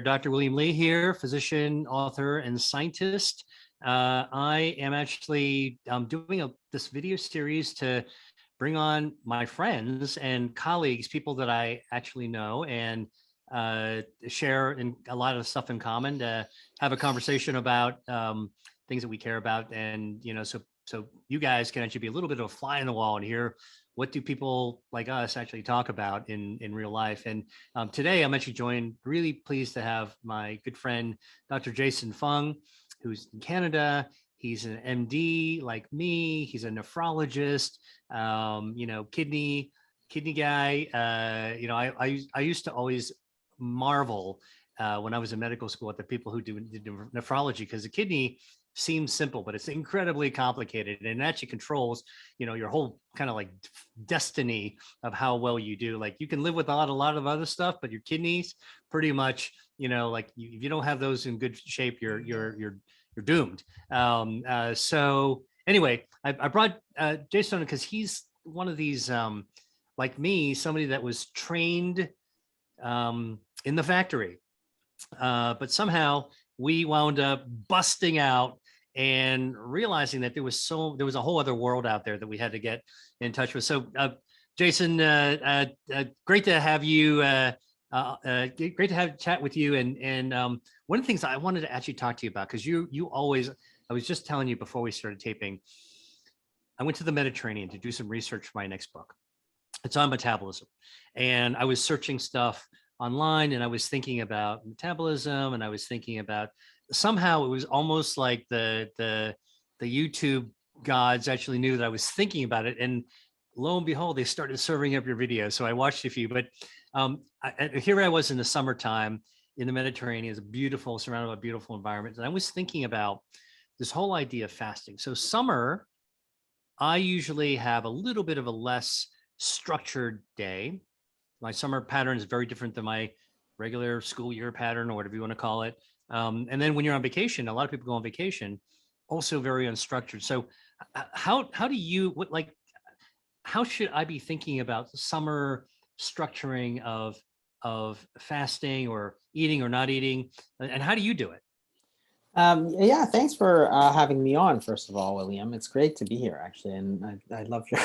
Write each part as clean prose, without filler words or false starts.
Dr. William Lee here, physician, author, and scientist. I am actually doing this video series to bring on my friends and colleagues, people that I actually know, and share a lot of stuff in common to have a conversation about things that we care about. And, so you guys can actually be a little bit of a fly in the wall and hear what do people like us actually talk about in real life. And today I'm actually joined, really pleased to have my good friend, Dr. Jason Fung, who's in Canada. He's an MD like me. He's a nephrologist, kidney guy. I used to always marvel when I was in medical school at the people who did nephrology, because the kidney seems simple, but it's incredibly complicated, and it actually controls, your whole kind of like destiny of how well you do. Like you can live without a lot of other stuff, but your kidneys pretty much, if you don't have those in good shape, you're doomed. So anyway, I brought Jason because he's one of these, like me, somebody that was trained in the factory, but somehow we wound up busting out and realizing that there was a whole other world out there that we had to get in touch with. So, Jason, great to have you. Great to have chat with you. And one of the things I wanted to actually talk to you about, because you always, I was just telling you before we started taping, I went to the Mediterranean to do some research for my next book. It's on metabolism, and I was searching stuff online, and I was thinking about metabolism, and I was thinking about, somehow it was almost like the YouTube gods actually knew that I was thinking about it, and lo and behold, they started serving up your videos. So I watched a few, but here I was in the summertime in the Mediterranean. It's beautiful, surrounded by beautiful environments, and I was thinking about this whole idea of fasting. So summer, I usually have a little bit of a less structured day. My summer pattern is very different than my regular school year pattern, or whatever you want to call it. And then when you're on vacation, a lot of people go on vacation, also very unstructured. So how do you, how should I be thinking about summer structuring of fasting or eating or not eating? And how do you do it? Yeah, thanks for having me on, first of all, William. It's great to be here, actually, and I love your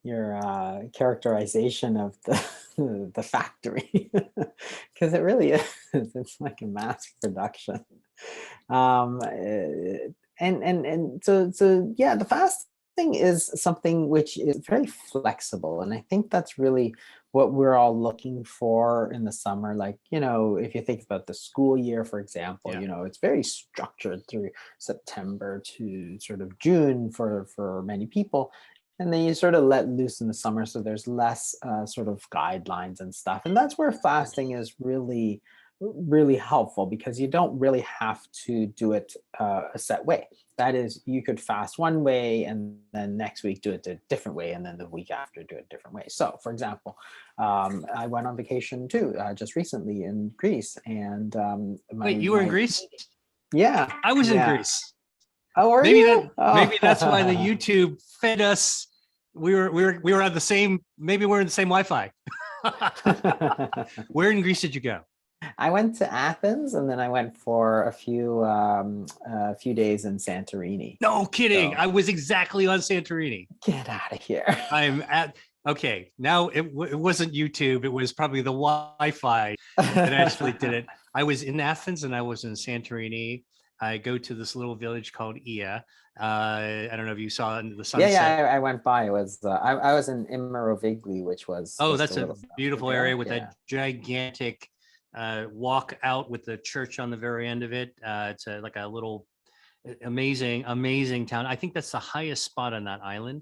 your characterization of the factory, because it really is. It's like a mass production. And so yeah, the fasting is something which is very flexible, and I think that's really what we're all looking for in the summer. Like, if you think about the school year, for example, Yeah. it's very structured through September to sort of June for many people. And then you sort of let loose in the summer, so there's less sort of guidelines and stuff. And that's where fasting is really helpful, because you don't really have to do it a set way. That is, you could fast one way and then next week do it a different way, and then the week after do it a different way. So, for example, I went on vacation too, just recently in Greece, and Wait, you were in Greece? Yeah, I was in yeah. Greece. Oh, are Maybe you? maybe that's why the YouTube fed us. We were at the same. Maybe we're in the same Wi-Fi. Where in Greece did you go? I went to Athens, and then I went for a few days in Santorini. No kidding. So, I was exactly on Santorini. get out of here. Okay. Now it wasn't YouTube. It was probably the Wi-Fi that actually did it. I was in Athens and I was in Santorini. I go to this little village called Ia. I don't know if you saw it in the sunset. Yeah, I went by. It was I was in Imirovigli, which was That's a beautiful area with yeah. a gigantic walk out with the church on the very end of it. It's like a little amazing town. I think that's the highest spot on that island.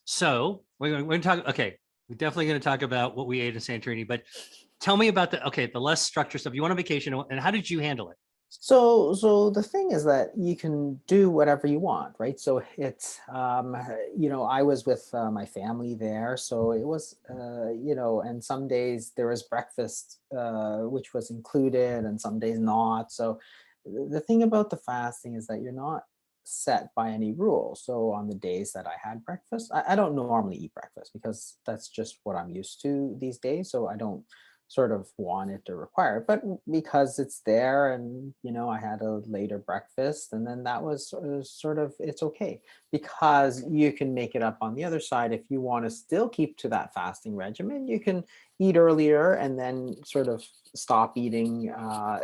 So we're going to talk. Okay, we're definitely going to talk about what we ate in Santorini. But tell me about the less structured stuff. You went on vacation, and how did you handle it? So the thing is that you can do whatever you want, right? So it's I was with my family there, so it was and some days there was breakfast which was included, and some days not. So the thing about the fasting is that you're not set by any rules. So on the days that I had breakfast, I don't normally eat breakfast because that's just what I'm used to these days. So I don't sort of want it or require it, but because it's there, and I had a later breakfast, and then that was sort of it's okay, because you can make it up on the other side. If you want to still keep to that fasting regimen, you can eat earlier and then sort of stop eating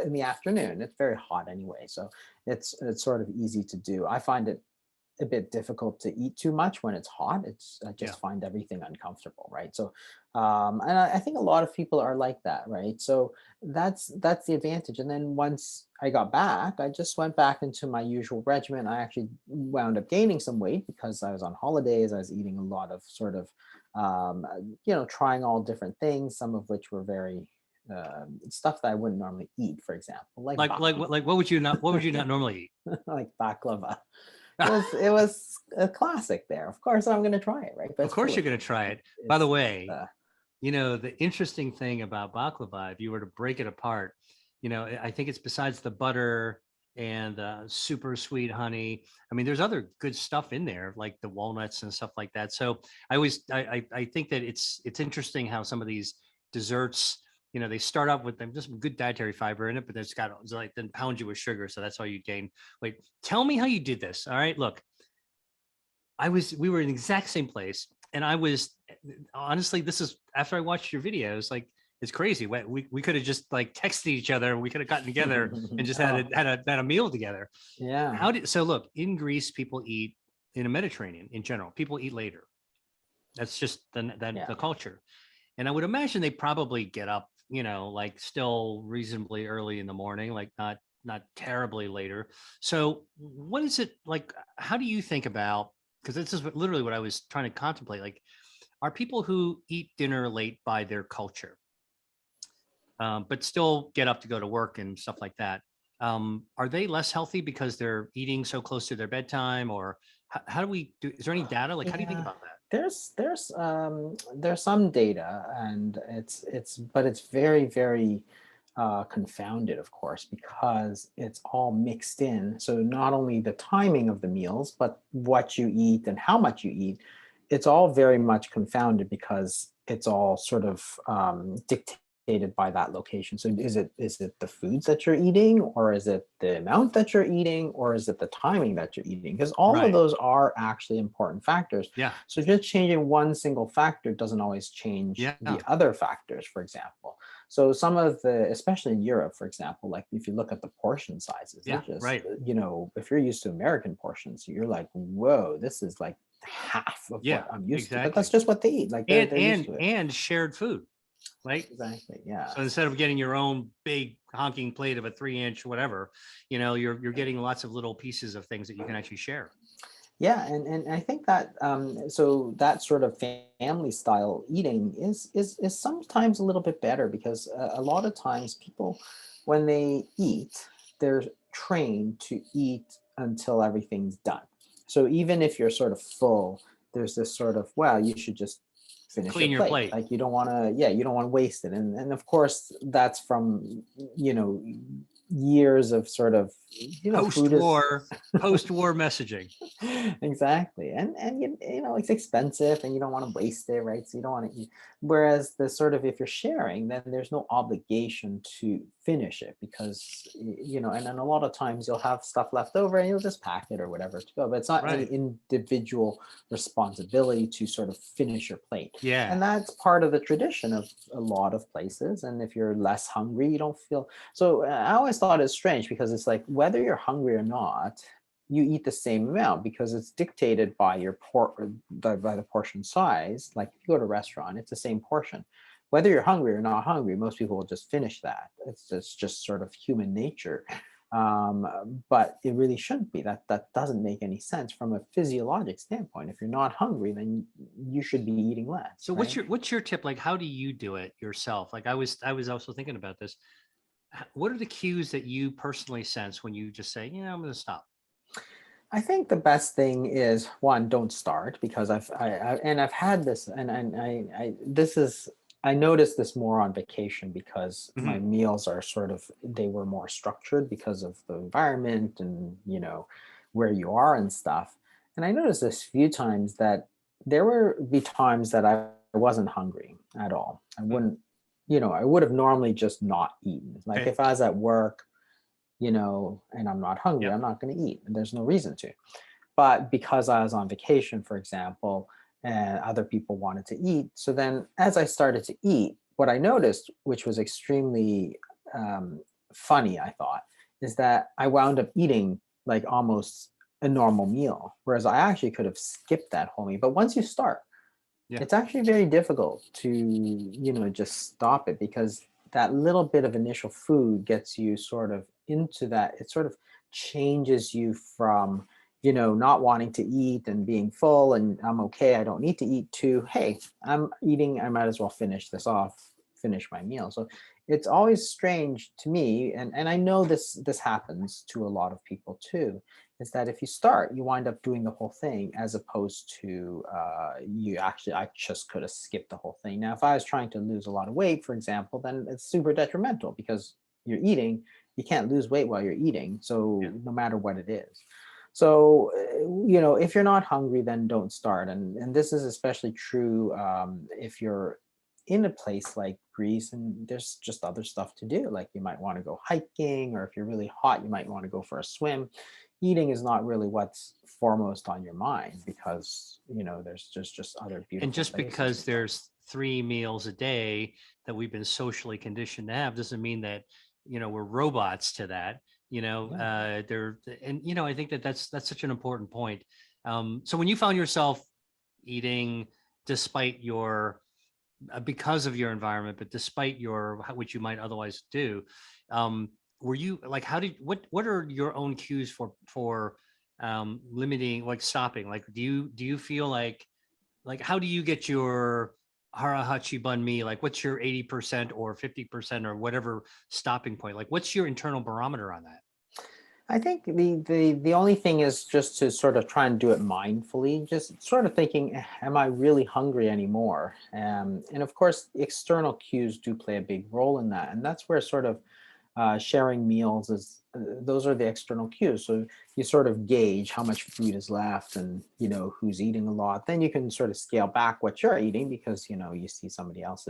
in the afternoon. It's very hot anyway, so it's sort of easy to do. I find it a bit difficult to eat too much when it's hot. I Yeah. just find everything uncomfortable, right? So, and I think a lot of people are like that, right? So that's the advantage. And then once I got back, I just went back into my usual regimen. I actually wound up gaining some weight because I was on holidays. I was eating a lot of sort of, trying all different things, some of which were very stuff that I wouldn't normally eat, for example, like Like what would you not normally like baklava. eat? It was a classic there. Of course, I'm going to try it, right? But Of it's course, you're going delicious. to try It, it. By the it's it's way, the interesting thing about baklava, if you were to break it apart, I think it's besides the butter and super sweet honey. I mean, there's other good stuff in there, like the walnuts and stuff like that. So I think that it's interesting how some of these desserts, they start off with them just some good dietary fiber in it, but it's like then pound you with sugar, so that's all you gain. Wait, tell me how you did this. All right, look, we were in the exact same place. And I was honestly, this is after I watched your videos, like it's crazy. We could have just like texted each other. We could have gotten together and just oh had a meal together. yeah, So look, in Greece, people eat in the Mediterranean in general, people eat later. That's just yeah. the culture. And I would imagine they probably get up, like still reasonably early in the morning, like not terribly later. So what is it like? How do you think about, because this is literally what I was trying to contemplate. Like, are people who eat dinner late by their culture, but still get up to go to work and stuff like that? Are they less healthy because they're eating so close to their bedtime, or how do we do? Is there any data? Like, how do you think Yeah, about that? there's some data, and it's very, very confounded, of course, because it's all mixed in. So not only the timing of the meals, but what you eat and how much you eat, it's all very much confounded because it's all sort of dictated by that location. So is it the foods that you're eating, or is it the amount that you're eating, or is it the timing that you're eating? Because all of Right. those are actually important factors. Yeah. So just changing one single factor doesn't always change Yeah. the other factors, for example. So some of the, especially in Europe, for example, like if you look at the portion sizes, they're Yeah. just, Right. if you're used to American portions, you're like, whoa, this is like half of Yeah. what I'm used to. But that's Exactly. just what they eat. Like they're And they're used to it. shared food, right? Exactly. Yeah. So instead of getting your own big honking plate of a 3-inch whatever, you're getting lots of little pieces of things that you can actually share. Yeah, and I think that so that sort of family style eating is sometimes a little bit better, because a lot of times people, when they eat, they're trained to eat until everything's done. So even if you're sort of full, there's this sort of, well, you should just finish your Clean your plate. plate. Like you don't want to, yeah, you don't want to waste it. And of course that's from you know years of sort of food is Post-war, post-war messaging. exactly. And it's expensive and you don't want to waste it, right? So you don't want to eat. Whereas the sort of, if you're sharing, then there's no obligation to finish it, because and then a lot of times you'll have stuff left over and you'll just pack it or whatever to go, but it's not any Right. individual responsibility to sort of finish your plate. Yeah. And that's part of the tradition of a lot of places. And if you're less hungry, you don't feel so. I always thought it's strange, because it's like, whether you're hungry or not, you eat the same amount, because it's dictated by your by the portion size. Like if you go to a restaurant, it's the same portion. Whether you're hungry or not hungry, most people will just finish that. It's just sort of human nature. But it really shouldn't be. That doesn't make any sense from a physiologic standpoint. If you're not hungry, then you should be eating less, So right? what's your tip? Like, how do you do it yourself? Like I was also thinking about this. What are the cues that you personally sense when you just say, I'm going to stop? I think the best thing is, one, don't start, because I've had this, and I this is I noticed this more on vacation, because my Hmm. meals are sort of, they were more structured because of the environment, and where you are and stuff. And I noticed this few times that there were be times that I wasn't hungry at all. I wouldn't, I would have normally just not eaten. Like Okay. if I was at work, and I'm not hungry, Yep. I'm not going to eat. And there's no reason to. But because I was on vacation, for example, and other people wanted to eat, so then as I started to eat, what I noticed, which was extremely um, funny, I thought, is that I wound up eating like almost a normal meal, whereas I actually could have skipped that whole meal. But once you start, Yeah. it's actually very difficult to, just stop it, because that little bit of initial food gets you sort of into that. It sort of changes you from, not wanting to eat and being full and I'm okay, I don't need to eat, to, hey, I'm eating, I might as well finish this off, finish my meal. So it's always strange to me, and I know this happens to a lot of people too, is that if you start, you wind up doing the whole thing, as opposed to you actually, I just could have skipped the whole thing. Now, if I was trying to lose a lot of weight, for example, then it's super detrimental, because you're eating, you can't lose weight while you're eating. Yeah. So no matter what it is. So, if you're not hungry, then don't start. And this is especially true if you're in a place like Greece and there's just other stuff to do. Like you might want to go hiking, or if you're really hot, you might want to go for a swim. Eating is not really what's foremost on your mind, because there's just other And beautiful just places because and stuff. there's 3 meals a day that we've been socially conditioned to have doesn't mean that, we're robots to that. Yeah. There, and I think that that's such an important point. So when you found yourself eating despite your because of your environment, but despite which you might otherwise do, um, were you like, how did what are your own cues for limiting, like stopping? Like, do you feel like how do you get your harahachi bun mi? Like, what's your 80% or 50% or whatever stopping point? Like, what's your internal barometer on that? I think the only thing is just to sort of try and do it mindfully, just sort of thinking, am I really hungry anymore? And of course, external cues do play a big role in that, and that's where sort of sharing meals is, those are the external cues. So you sort of gauge how much food is left, and who's eating a lot. Then you can sort of scale back what you're eating, because you see somebody else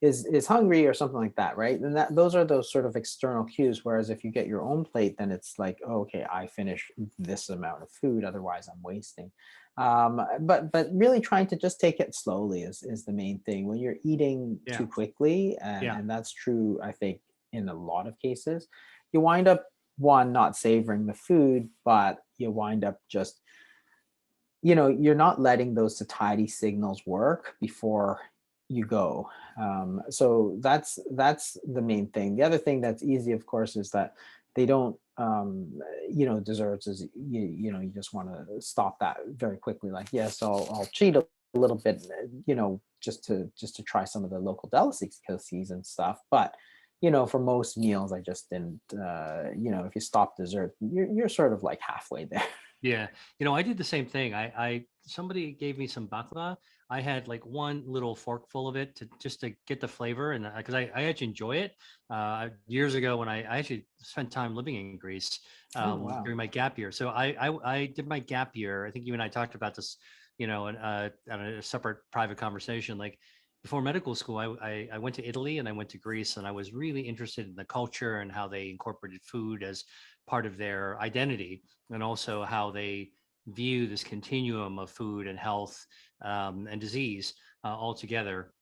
is hungry or something like that, right? And that those are those sort of external cues. Whereas if you get your own plate, then it's like, oh, okay, I finish this amount of food, otherwise I'm wasting. But really trying to just take it slowly is the main thing when you're eating Yeah. too quickly, and Yeah. and that's true, I think, in a lot of cases. You wind up, one, not savoring the food, but you wind up just, you're not letting those satiety signals work before you go. So that's the main thing. The other thing that's easy, of course, is that they don't, desserts is, you just want to stop that very quickly. Like, yes, I'll cheat a little bit, just to try some of the local delicacies and stuff. But for most meals, I just didn't. If you stop dessert, you're sort of like halfway there. Yeah. I did the same thing. Somebody gave me some baklava. I had like one little forkful of it to just to get the flavor, and because I actually enjoy it. Years ago, when I actually spent time living in Greece Oh, wow. during my gap year. So I did my gap year. I think you and I talked about this, on a separate private conversation. Like before medical school, I went to Italy and I went to Greece, and I was really interested in the culture and how they incorporated food as part of their identity, and also how they view this continuum of food and health and disease all together.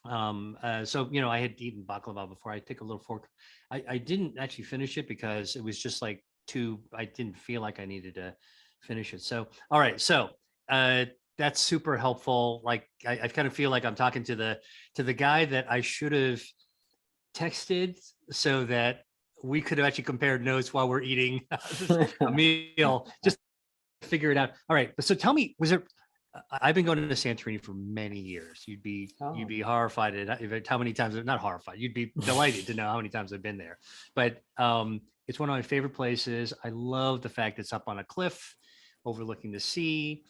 So I had eaten baklava before. I took a little fork. I didn't actually finish it because it was just like too. I didn't feel like I needed to finish it. So all right, so uh, that's super helpful. Like I kind of feel like I'm talking to the guy that I should have texted so that we could have actually compared notes while we're eating a meal, just to figure it out. All right, but so tell me, was there? I've been going to Santorini for many years. You'd Oh. be horrified at how many times, not horrified. You'd be delighted to know how many times I've been there. But it's one of my favorite places. I love the fact it's up on a cliff overlooking the sea.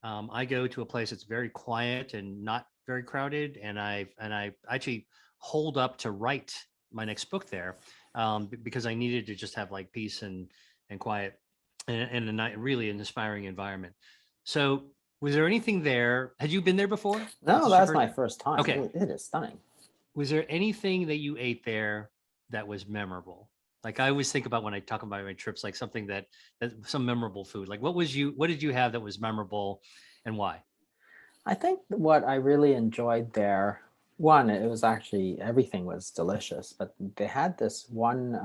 I go to a place that's very quiet and not very crowded, and I actually hold up to write my next book there, because I needed to just have like peace and quiet, and really an inspiring environment. So, was there anything there? Had you been there before? Is No, this your that's first? my first time. Okay. It is stunning. Was there anything that you ate there that was memorable? Like I always think about when I talk about my trips, like something that some memorable food. Like what did you have that was memorable and why? I think what I really enjoyed there, one, it was actually everything was delicious, but they had this one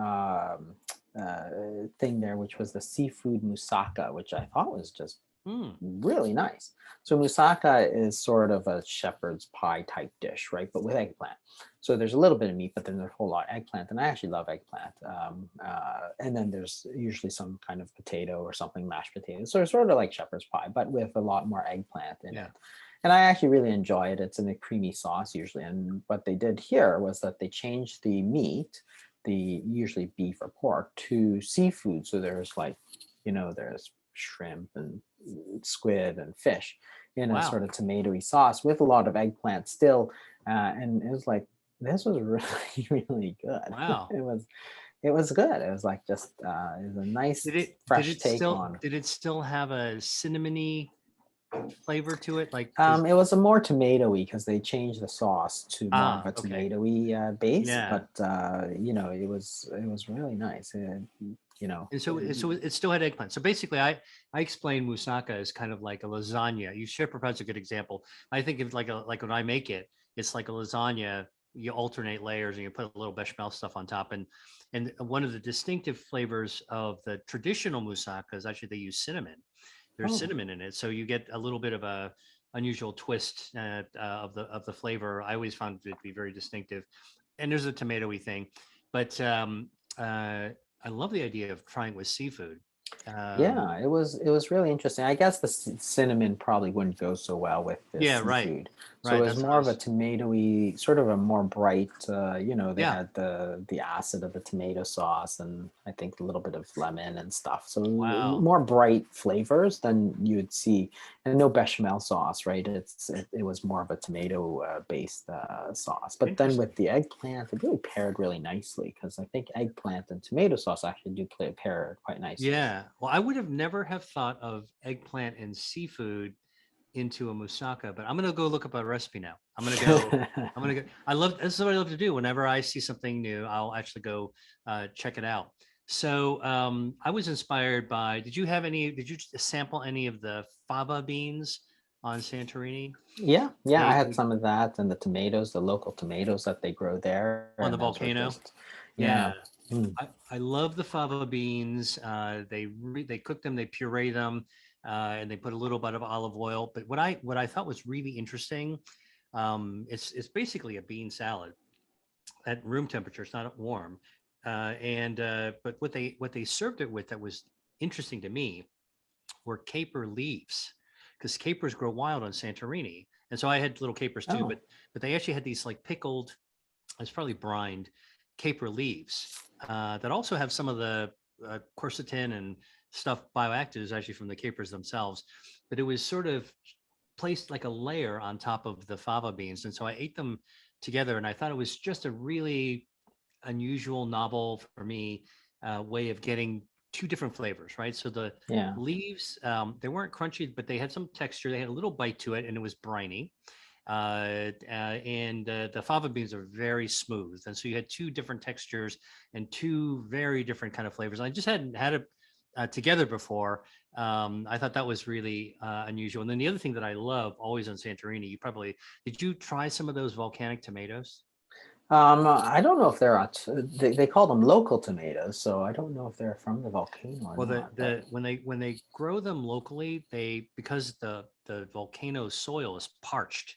thing there, which was the seafood musaka, which I thought was just Hmm. really nice. So musaka is sort of a shepherd's pie type dish, right? But with eggplant. So there's a little bit of meat, but then there's a whole lot of eggplant, and I actually love eggplant. And then there's usually some kind of potato or something, mashed potatoes. So it's sort of like shepherd's pie, but with a lot more eggplant in Yeah. it. And I actually really enjoy it. It's in a creamy sauce usually. And what they did here was that they changed the meat, the usually beef or pork, to seafood. So there's like, there's shrimp and squid and fish in a Wow. sort of tomatoey sauce with a lot of eggplant still. And it was like, this was really, really good. Wow. It was good. It was like just it was a nice fresh take on. Did it still have a cinnamony flavor to it? Like because It was a more tomatoey because they changed the sauce to more of a okay. tomatoey base, Yeah. but it was really nice. You know, And so it still had eggplant. So basically, I explain moussaka as kind of like a lasagna. You shepherd's a good example. I think of like when I make it, it's like a lasagna. You alternate layers and you put a little bechamel stuff on top. And one of the distinctive flavors of the traditional moussaka is actually they use cinnamon. There's oh cinnamon in it, so you get a little bit of a unusual twist of the flavor. I always found it to be very distinctive. And there's a tomatoey thing, but I love the idea of trying with seafood. Um, yeah, it was really interesting. I guess the cinnamon probably wouldn't go so well with the yeah, right, seafood. So right. it was That's what I more of a was. tomatoey, sort of a more bright. They Yeah, had the acid of the tomato sauce, and I think a little bit of lemon and stuff. So wow. more bright flavors than you would see, and no bechamel sauce, right? It was more of a tomato based sauce. But then with Interesting. the eggplant, it really paired really nicely because I think eggplant and tomato sauce actually do pair quite nicely. Yeah. Well, I would have never have thought of eggplant and seafood into a moussaka, but I'm gonna go look up a recipe now. I'm gonna go. I'm gonna go. I love this is what I love to do. Whenever I see something new, I'll actually go check it out. So I was inspired by. Did you have any? Did you sample any of the fava beans on Santorini? Yeah, I had They some of that and the tomatoes, the local tomatoes that they grow there, on the and those were volcano. just, Yeah, yeah. Mm. I love the fava beans. They cook them, they puree them, and they put a little bit of olive oil. But what I thought was really interesting, it's basically a bean salad at room temperature. It's not warm, and but what they served it with that was interesting to me were caper leaves, because capers grow wild on Santorini, and so I had little capers too. Oh, But they actually had these like pickled, it's probably brined caper leaves that also have some of the quercetin and stuff bioactives actually from the capers themselves. But it was sort of placed like a layer on top of the fava beans. And so I ate them together and I thought it was just a really unusual, novel for me way of getting two different flavors, right? So the yeah. leaves, they weren't crunchy, but they had some texture. They had a little bite to it and it was briny and the fava beans are very smooth, and so you had two different textures and two very different kind of flavors. I just hadn't had it together before. I thought that was really unusual. And then the other thing that I love always on Santorini, you probably did you try some of those volcanic tomatoes? I don't know if they call them local tomatoes, so I don't know if they're from the volcano or Well, not, but when they grow them locally, they because the volcano soil is parched,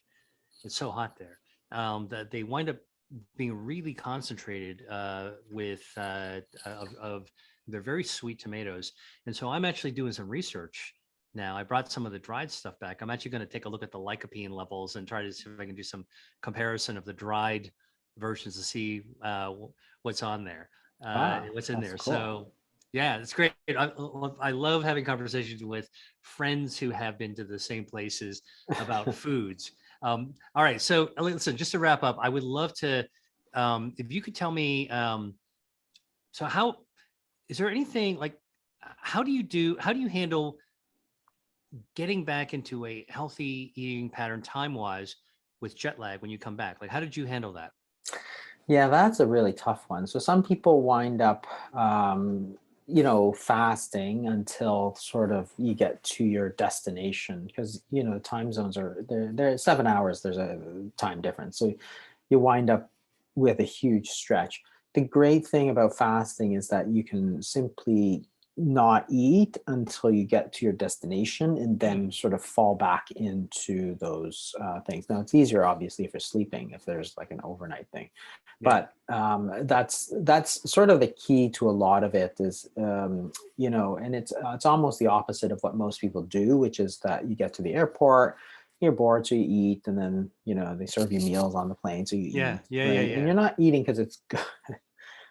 it's so hot there that they wind up being really concentrated of they're very sweet tomatoes. And so I'm actually doing some research now. I brought some of the dried stuff back. I'm actually going to take a look at the lycopene levels and try to see if I can do some comparison of the dried versions to see what's on there, wow, what's in that's there. cool. So yeah, it's great. I love having conversations with friends who have been to the same places about foods. All right. So listen, just to wrap up, I would love to, if you could tell me, so how, is there anything like, how do you handle getting back into a healthy eating pattern time wise with jet lag when you come back? Like, how did you handle that? Yeah, that's a really tough one. So some people wind up, fasting until sort of you get to your destination because the time zones are they're 7 hours. There's a time difference, so you wind up with a huge stretch. The great thing about fasting is that you can simply not eat until you get to your destination and then sort of fall back into those things. Now, it's easier, obviously, if you're sleeping, if there's like an overnight thing. Yeah. But that's sort of the key to a lot of it is, and it's almost the opposite of what most people do, which is that you get to the airport, you're bored, so you eat, and then they serve you meals on the plane, so you Yeah. eat, Yeah. Yeah. right? And Yeah. you're not eating because it's good.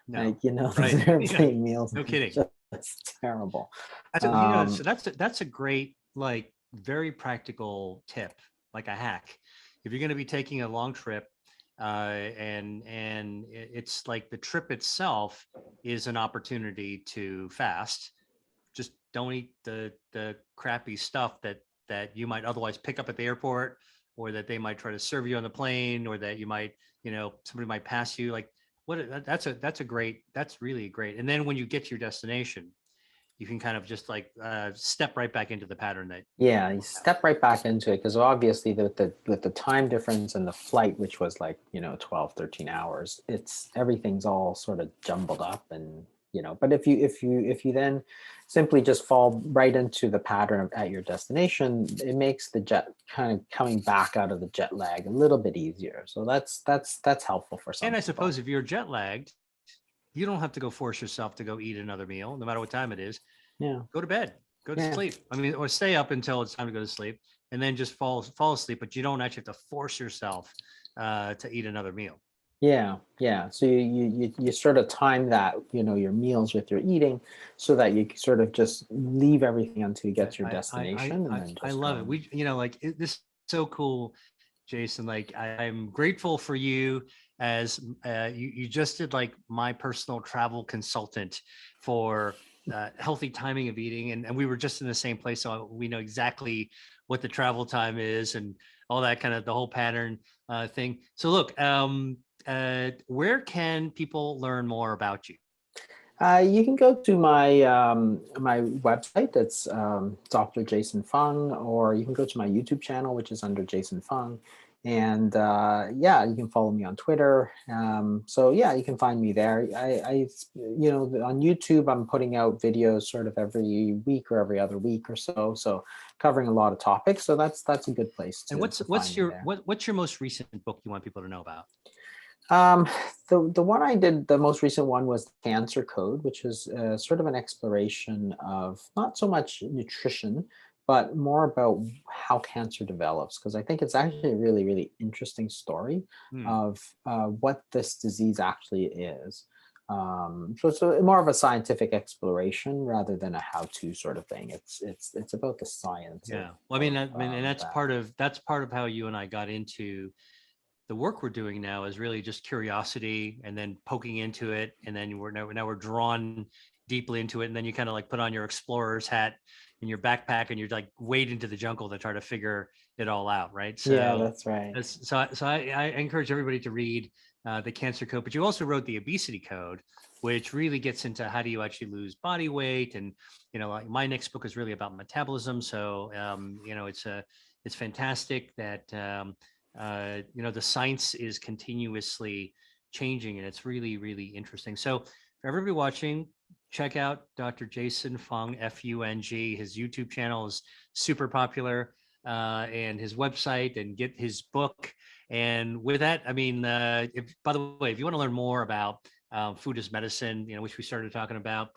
No. Like those Right. Yeah. airplane meals No are kidding. just terrible. So Um, that's a great, like, very practical tip, like a hack. If you're going to be taking a long trip, and it's like the trip itself is an opportunity to fast. Just don't eat the crappy stuff that you might otherwise pick up at the airport, or that they might try to serve you on the plane, or that you might, somebody might pass you. Like, that's really great. And then when you get to your destination, you can kind of just like step right back into the pattern that Yeah, you worked out. step right back into it because obviously with the time difference and the flight, which was like 12, 13 hours, it's everything's all sort of jumbled up. And but if you then simply just fall right into the pattern at your destination, it makes the jet kind of coming back out of the jet lag a little bit easier. So that's helpful for And some I people. suppose if you're jet lagged, you don't have to go force yourself to go eat another meal, no matter what time it is. Yeah, Go to bed, go to yeah. sleep. I mean, or stay up until it's time to go to sleep, and then just fall asleep. But you don't actually have to force yourself to eat another meal. Yeah, yeah. So you sort of time that your meals with your eating, so that you sort of just leave everything until you get I to your I I destination, and I, then I just love go. it. And, This is so cool, Jason. Like, I'm grateful for you, as you just did like my personal travel consultant for healthy timing of eating, and we were just in the same place, so we know exactly what the travel time is and all that, kind of the whole pattern thing. So look, where can people learn more about you? you can go to my website. That's Dr. Jason Fung, or you can go to my YouTube channel, which is under Jason Fung. And yeah, you can follow me on Twitter. So yeah, you can find me there. On YouTube, I'm putting out videos sort of every week or every other week or so. So covering a lot of topics. So that's a good place And to find me there. what's your most recent book you want people to know about? Um, the one I did, the most recent one was Cancer Code, which is sort of an exploration of not so much nutrition, but more about how cancer develops. Because I think it's actually a really, really interesting story Hmm. of what this disease actually is. So it's more of a scientific exploration rather than a how-to sort of thing. It's about the science Yeah. of Well, and that. that's part of how you and I got into the work we're doing now, is really just curiosity, and then poking into it, and then now we're drawn deeply into it, and then you kind of like put on your explorer's hat in your backpack, and you're like wade into the jungle to try to figure it all out, right? Yeah, So that's right. I encourage everybody to read the Cancer Code, but you also wrote the Obesity Code, which really gets into how do you actually lose body weight. And like my next book is really about metabolism, so it's fantastic that the science is continuously changing, and it's really, really interesting. So for everybody watching, check out Dr. Jason Fung, Fung. His YouTube channel is super popular, and his website, and get his book. And with that, I mean, if, by the way, if you want to learn more about food as medicine, which we started talking about,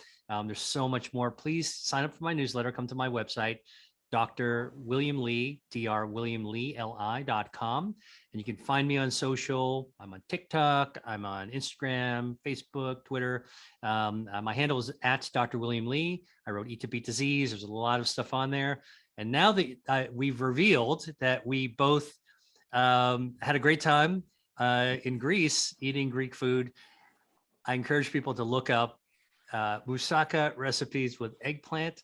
there's so much more. Please sign up for my newsletter. Come to my website, Dr. William Li, drwilliamli.com. And you can find me on social. I'm on TikTok, I'm on Instagram, Facebook, Twitter. My handle is at Dr. William Li. I wrote Eat to Beat Disease. There's a lot of stuff on there. And now that we've revealed that we both had a great time in Greece eating Greek food, I encourage people to look up musaka recipes with eggplant.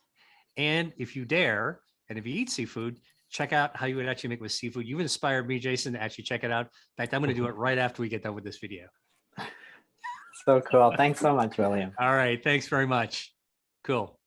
And if you dare, and if you eat seafood, check out how you would actually make with seafood. You've inspired me, Jason, to actually check it out. In fact, I'm going to do it right after we get done with this video. So cool. Thanks so much, William. All right. Thanks very much. Cool.